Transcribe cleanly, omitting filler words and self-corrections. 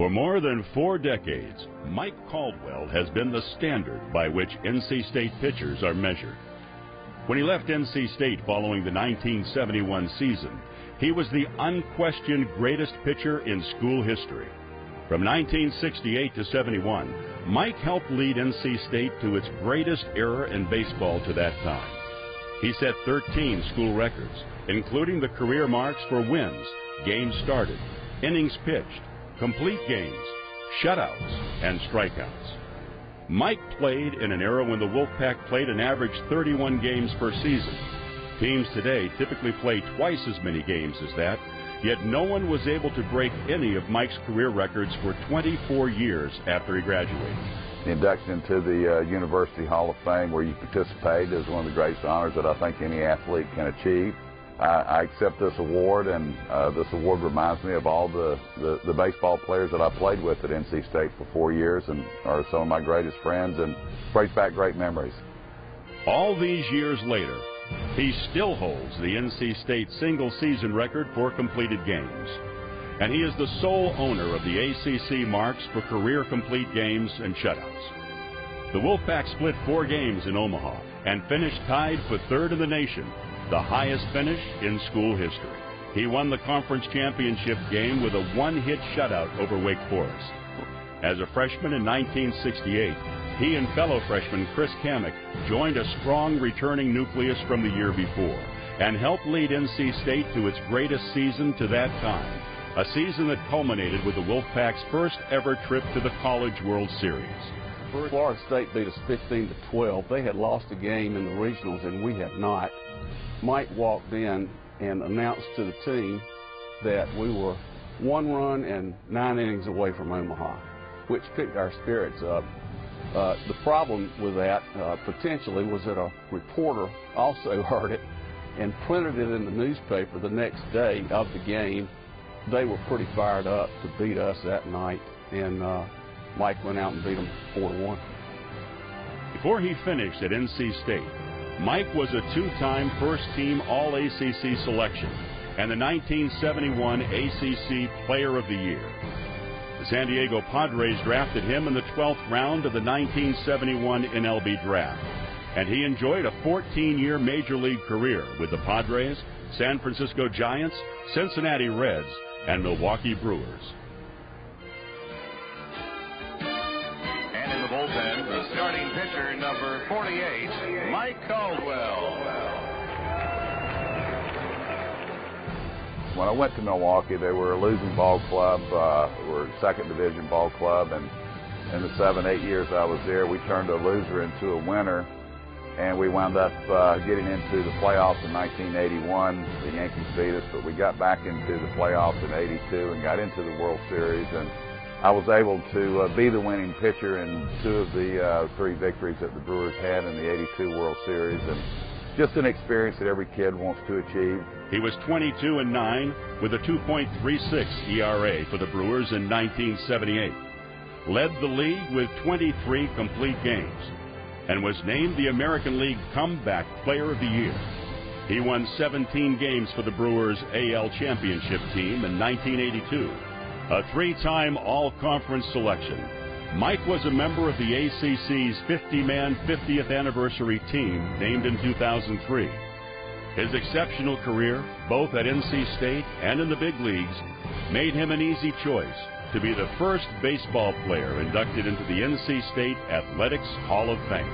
For more than 4 decades, Mike Caldwell has been the standard by which NC State pitchers are measured. When he left NC State following the 1971 season, he was the unquestioned greatest pitcher in school history. From 1968 to 71, Mike helped lead NC State to its greatest era in baseball to that time. He set 13 school records, including the career marks for wins, games started, innings pitched, complete games, shutouts, and strikeouts. Mike played in an era when the Wolfpack played an average 31 games per season. Teams today typically play twice as many games as that, yet no one was able to break any of Mike's career records for 24 years after he graduated. The induction into the University Hall of Fame, where you participate, is one of the greatest honors that I think any athlete can achieve. I accept this award, and this award reminds me of all the baseball players that I played with at NC State for 4 years and are some of my greatest friends, and brings back great memories. All these years later, he still holds the NC State single-season record for completed games, and he is the sole owner of the ACC marks for career complete games and shutouts. The Wolfpack split 4 games in Omaha and finished tied for 3rd in the nation, the highest finish in school history. He won the conference championship game with a 1-hit shutout over Wake Forest. As a freshman in 1968, he and fellow freshman Chris Kamek joined a strong returning nucleus from the year before and helped lead NC State to its greatest season to that time, a season that culminated with the Wolfpack's first ever trip to the College World Series. Florida State beat us 15-12. They had lost a game in the regionals and we had not. Mike walked in and announced to the team that we were 1 run and 9 innings away from Omaha, which picked our spirits up. The problem with that potentially was that a reporter also heard it and printed it in the newspaper the next day of the game. They were pretty fired up to beat us that night, and Mike went out and beat them 4-1. Before he finished at NC State, Mike was a 2-time first-team All-ACC selection and the 1971 ACC Player of the Year. The San Diego Padres drafted him in the 12th round of the 1971 MLB draft, and he enjoyed a 14-year Major League career with the Padres, San Francisco Giants, Cincinnati Reds, and Milwaukee Brewers. And in the bullpen, the starting pitcher, number 48, Mike Caldwell. When I went to Milwaukee, they were a losing ball club. We're a 2nd division ball club, and in the 7-8 years I was there, we turned a loser into a winner, and we wound up getting into the playoffs in 1981. The Yankees beat us, but we got back into the playoffs in '82 and got into the World Series, and I was able to be the winning pitcher in 2 of the 3 victories that the Brewers had in the '82 World Series, and just an experience that every kid wants to achieve. He was 22-9 with a 2.36 ERA for the Brewers in 1978. Led the league with 23 complete games and was named the American League Comeback Player of the Year. He won 17 games for the Brewers' AL Championship team in 1982. A 3-time All-Conference selection, Mike was a member of the ACC's 50-man 50th anniversary team named in 2003. His exceptional career, both at NC State and in the big leagues, made him an easy choice to be the first baseball player inducted into the NC State Athletics Hall of Fame.